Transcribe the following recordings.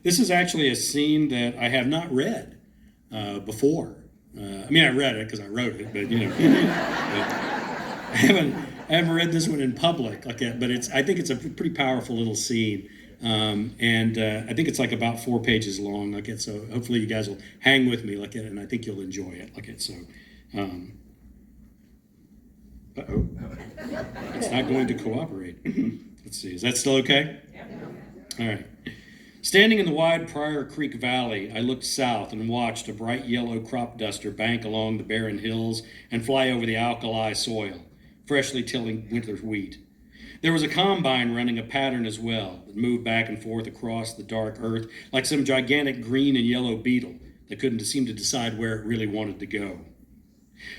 This is actually a scene that I have not read before. I mean, I read it because I wrote it, but I haven't read this one in public. But I think it's a pretty powerful little scene. And I think it's like about 4 pages long. So hopefully you guys will hang with me, and I think you'll enjoy it. Uh-oh, it's not going to cooperate. Let's see, is that still okay? All right. Standing in the wide Pryor Creek Valley, I looked south and watched a bright yellow crop duster bank along the barren hills and fly over the alkali soil, freshly tilling winter wheat. There was a combine running a pattern as well that moved back and forth across the dark earth like some gigantic green and yellow beetle that couldn't seem to decide where it really wanted to go.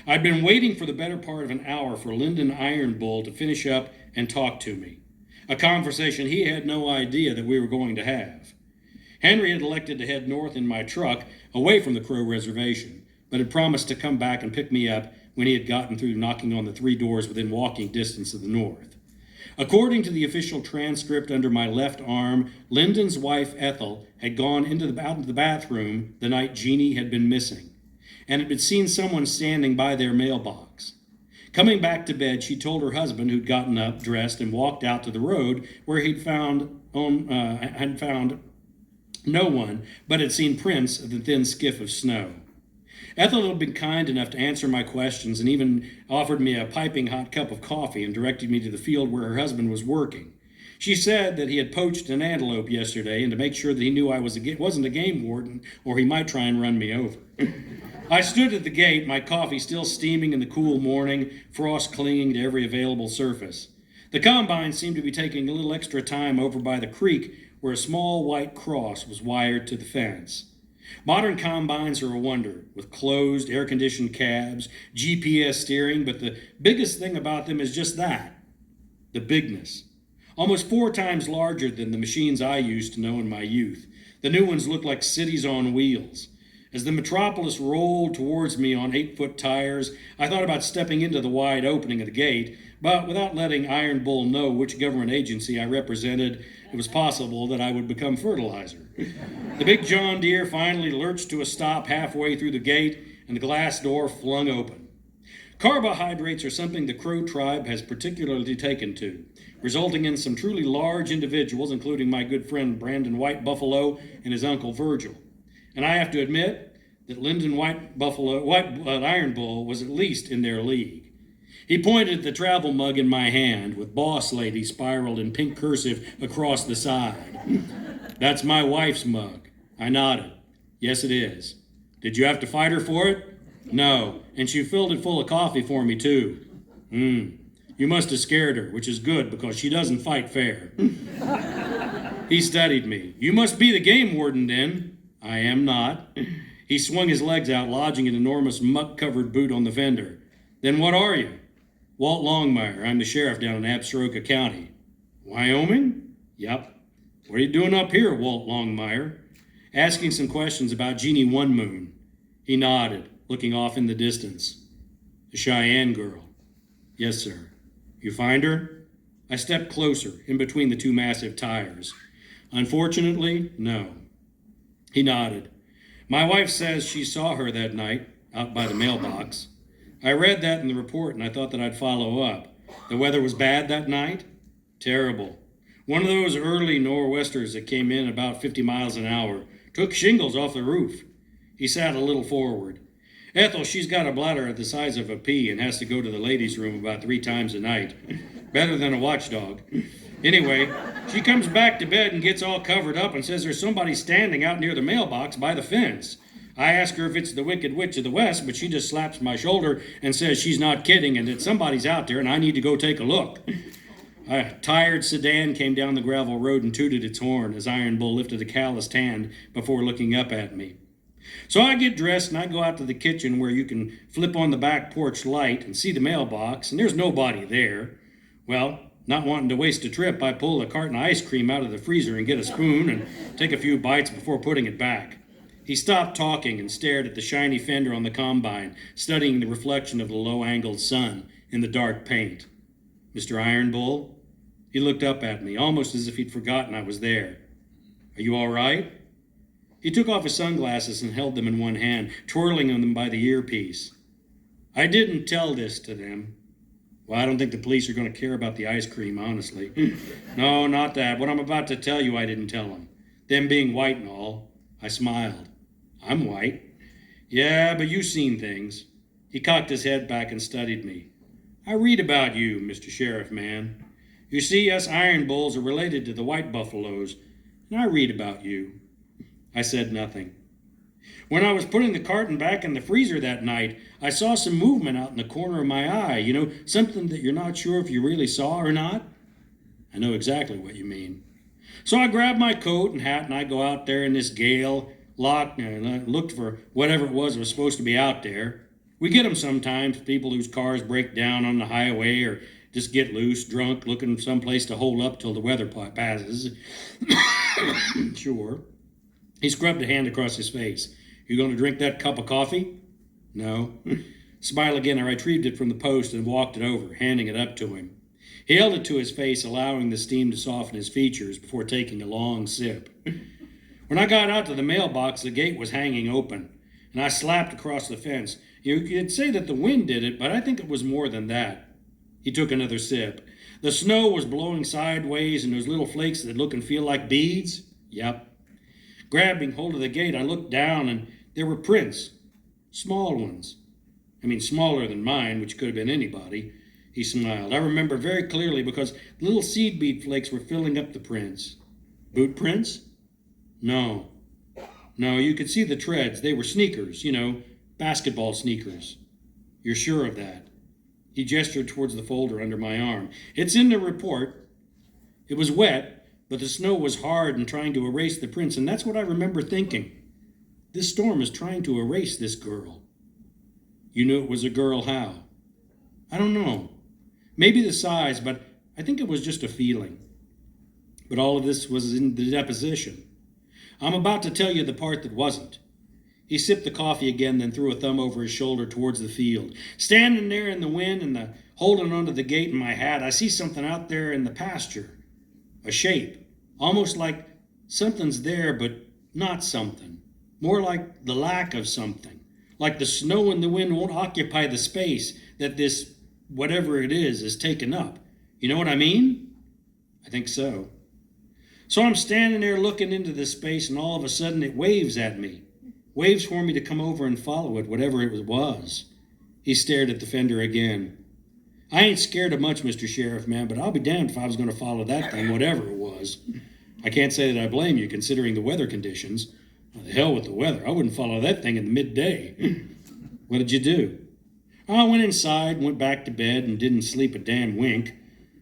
I'd been waiting for the better part of an hour for Lyndon Iron Bull to finish up and talk to me, a conversation he had no idea that we were going to have. Henry had elected to head north in my truck away from the Crow Reservation, but had promised to come back and pick me up when he had gotten through knocking on the 3 doors within walking distance of the north. According to the official transcript under my left arm, Lyndon's wife Ethel had gone out into the bathroom the night Jeannie had been missing, and had seen someone standing by their mailbox. Coming back to bed, she told her husband, who'd gotten up, dressed, and walked out to the road where had found no one, but had seen prints of the thin skiff of snow. Ethel had been kind enough to answer my questions and even offered me a piping hot cup of coffee and directed me to the field where her husband was working. She said that he had poached an antelope yesterday and to make sure that he knew I wasn't a game warden or he might try and run me over. I stood at the gate, my coffee still steaming in the cool morning, frost clinging to every available surface. The combine seemed to be taking a little extra time over by the creek where a small white cross was wired to the fence. Modern combines are a wonder, with closed, air-conditioned cabs, GPS steering, but the biggest thing about them is just that, the bigness. Almost 4 times larger than the machines I used to know in my youth. The new ones look like cities on wheels. As the metropolis rolled towards me on 8-foot tires, I thought about stepping into the wide opening of the gate, but without letting Iron Bull know which government agency I represented, it was possible that I would become fertilizer. The big John Deere finally lurched to a stop halfway through the gate, and the glass door flung open. Carbohydrates are something the Crow tribe has particularly taken to, resulting in some truly large individuals, including my good friend Brandon White Buffalo and his uncle Virgil. And I have to admit that Lyndon White Iron Bull was at least in their league. He pointed at the travel mug in my hand, with Boss Lady spiraled in pink cursive across the side. That's my wife's mug. I nodded. Yes, it is. Did you have to fight her for it? No, and she filled it full of coffee for me, too. You must have scared her, which is good because she doesn't fight fair. He studied me. You must be the game warden, then. I am not. He swung his legs out, lodging an enormous muck-covered boot on the fender. Then what are you? Walt Longmire. I'm the sheriff down in Absaroka County. Wyoming? Yep. What are you doing up here, Walt Longmire? Asking some questions about Jeannie One Moon. He nodded, looking off in the distance. The Cheyenne girl. Yes, sir. You find her? I stepped closer, in between the 2 massive tires. Unfortunately, no. He nodded. My wife says she saw her that night, out by the mailbox. I read that in the report, and I thought that I'd follow up. The weather was bad that night? Terrible. One of those early nor'westers that came in about 50 miles an hour took shingles off the roof. He sat a little forward. Ethel, she's got a bladder the size of a pea and has to go to the ladies' room about 3 times a night. Better than a watchdog. Anyway, she comes back to bed and gets all covered up and says there's somebody standing out near the mailbox by the fence. I ask her if it's the Wicked Witch of the West, but she just slaps my shoulder and says she's not kidding and that somebody's out there and I need to go take a look. A tired sedan came down the gravel road and tooted its horn as Iron Bull lifted a calloused hand before looking up at me. So I get dressed and I go out to the kitchen where you can flip on the back porch light and see the mailbox, and there's nobody there. Well, not wanting to waste a trip, I pull a carton of ice cream out of the freezer and get a spoon and take a few bites before putting it back. He stopped talking and stared at the shiny fender on the combine, studying the reflection of the low-angled sun in the dark paint. Mr. Iron Bull? He looked up at me, almost as if he'd forgotten I was there. Are you all right? He took off his sunglasses and held them in one hand, twirling them by the earpiece. I didn't tell this to them. Well, I don't think the police are going to care about the ice cream, honestly. No, not that. What I'm about to tell you, I didn't tell them. Them being white and all. I smiled. I'm white. Yeah, but you've seen things. He cocked his head back and studied me. I read about you, Mr. Sheriff Man. You see, us Iron Bulls are related to the white buffaloes, and I read about you. I said nothing. When I was putting the carton back in the freezer that night, I saw some movement out in the corner of my eye. You know, something that you're not sure if you really saw or not? I know exactly what you mean. So I grabbed my coat and hat and I go out there in this gale, looked for whatever it was that was supposed to be out there. We get them sometimes, people whose cars break down on the highway or just get loose, drunk, looking for someplace to hole up till the weather passes. Sure. He scrubbed a hand across his face. You going to drink that cup of coffee? No. Smile again, I retrieved it from the post and walked it over, handing it up to him. He held it to his face, allowing the steam to soften his features before taking a long sip. When I got out to the mailbox, the gate was hanging open, and I slapped across the fence. You'd say that the wind did it, but I think it was more than that. He took another sip. The snow was blowing sideways, and those little flakes that look and feel like beads? Yep. Grabbing hold of the gate, I looked down, and there were prints. Small ones. I mean, smaller than mine, which could have been anybody. He smiled. I remember very clearly because little seed bead flakes were filling up the prints. Boot prints? No. No, you could see the treads. They were sneakers, basketball sneakers. You're sure of that? He gestured towards the folder under my arm. It's in the report. It was wet, but the snow was hard and trying to erase the prints, and that's what I remember thinking. This storm is trying to erase this girl. You knew it was a girl how? I don't know. Maybe the size, but I think it was just a feeling. But all of this was in the deposition. I'm about to tell you the part that wasn't. He sipped the coffee again, then threw a thumb over his shoulder towards the field. Standing there in the wind and holding onto the gate in my hat, I see something out there in the pasture. A shape, almost like something's there, but not something. More like the lack of something. Like the snow and the wind won't occupy the space that this, whatever it is taken up. You know what I mean? I think so. So I'm standing there looking into this space, and all of a sudden it waves at me. Waves for me to come over and follow it, whatever it was. He stared at the fender again. I ain't scared of much, Mr. Sheriff, man, but I'll be damned if I was going to follow that thing, whatever it was. I can't say that I blame you, considering the weather conditions. Oh, the hell with the weather. I wouldn't follow that thing in the midday. What did you do? I went inside, went back to bed, and didn't sleep a damn wink.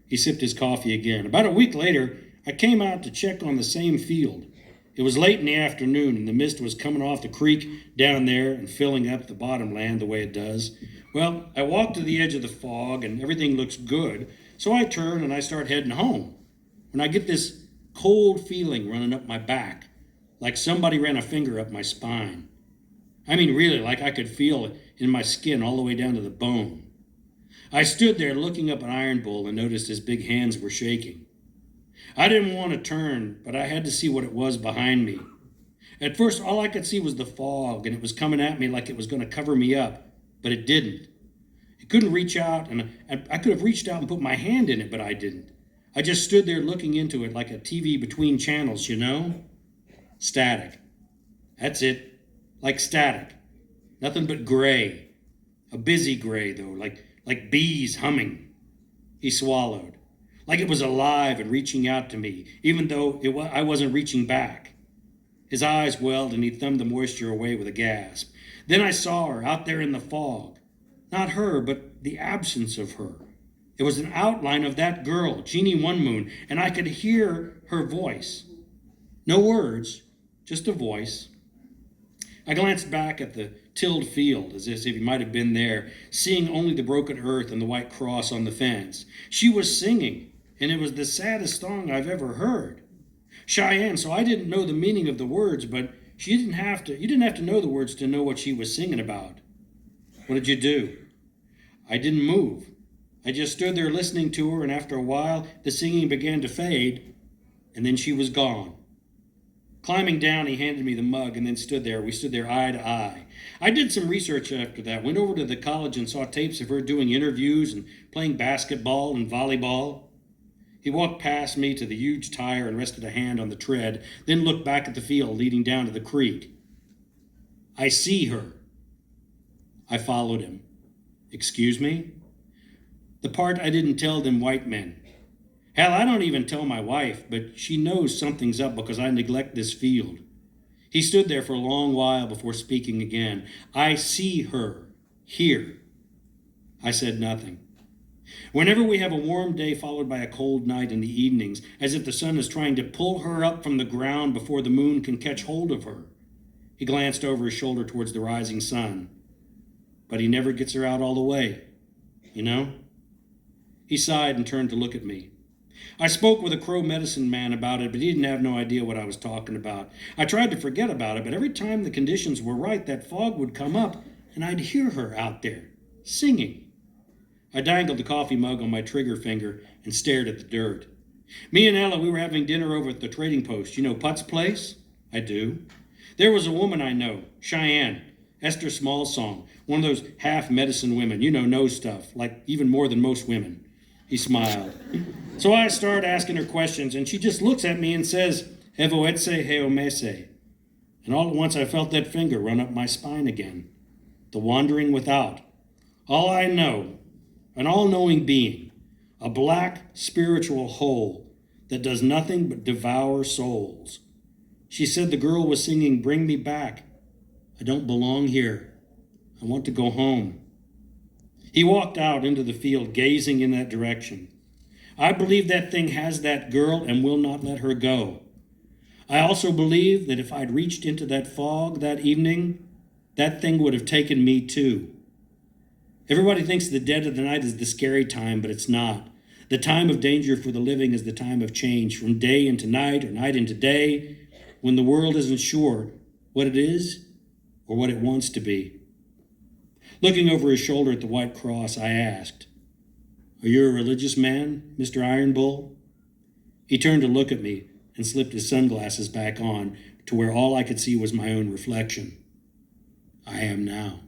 He sipped his coffee again. About a week later, I came out to check on the same field. It was late in the afternoon, and the mist was coming off the creek down there and filling up the bottomland the way it does. Well, I walked to the edge of the fog, and everything looks good, so I turn and I start heading home. When I get this cold feeling running up my back, like somebody ran a finger up my spine. I mean, really, like I could feel it in my skin all the way down to the bone. I stood there looking up at Iron Bull and noticed his big hands were shaking. I didn't want to turn, but I had to see what it was behind me. At first, all I could see was the fog, and it was coming at me like it was going to cover me up, but it didn't. It couldn't reach out, and I could have reached out and put my hand in it, but I didn't. I just stood there looking into it like a TV between channels, Static. That's it. Like static. Nothing but gray. A busy gray, though, like bees humming. He swallowed. Like it was alive and reaching out to me, even though I wasn't reaching back. His eyes welled and he thumbed the moisture away with a gasp. Then I saw her out there in the fog. Not her, but the absence of her. It was an outline of that girl, Jeannie One Moon, and I could hear her voice. No words, just a voice. I glanced back at the tilled field as if he might have been there, seeing only the broken earth and the white cross on the fence. She was singing, and it was the saddest song I've ever heard. Cheyenne, so I didn't know the meaning of the words, but you didn't have to know the words to know what she was singing about. What did you do? I didn't move. I just stood there listening to her, and after a while, the singing began to fade, and then she was gone. Climbing down, he handed me the mug and then stood there. We stood there eye to eye. I did some research after that, went over to the college and saw tapes of her doing interviews and playing basketball and volleyball. He walked past me to the huge tire and rested a hand on the tread, then looked back at the field leading down to the creek. I see her. I followed him. Excuse me? The part I didn't tell them white men. Hell, I don't even tell my wife, but she knows something's up because I neglect this field. He stood there for a long while before speaking again. I see her. Here. I said nothing. Whenever we have a warm day followed by a cold night in the evenings, as if the sun is trying to pull her up from the ground before the moon can catch hold of her, he glanced over his shoulder towards the rising sun. But he never gets her out all the way, you know? He sighed and turned to look at me. I spoke with a Crow medicine man about it, but he didn't have no idea what I was talking about. I tried to forget about it, but every time the conditions were right, that fog would come up, and I'd hear her out there, singing. I dangled the coffee mug on my trigger finger and stared at the dirt. Me and Ella, we were having dinner over at the trading post. You know Putt's place? I do. There was a woman I know, Cheyenne, Esther Smallsong, one of those half-medicine women, knows stuff, like even more than most women. He smiled. So I started asking her questions, and she just looks at me and says, Evoetse heomese. And all at once I felt that finger run up my spine again. The wandering without. All I know, an all-knowing being, a black spiritual hole that does nothing but devour souls. She said the girl was singing, Bring Me Back. I don't belong here. I want to go home. He walked out into the field, gazing in that direction. I believe that thing has that girl and will not let her go. I also believe that if I'd reached into that fog that evening, that thing would have taken me too. Everybody thinks the dead of the night is the scary time, but it's not. The time of danger for the living is the time of change, from day into night or night into day, when the world isn't sure what it is or what it wants to be. Looking over his shoulder at the white cross, I asked, Are you a religious man, Mr. Iron Bull? He turned to look at me and slipped his sunglasses back on to where all I could see was my own reflection. I am now.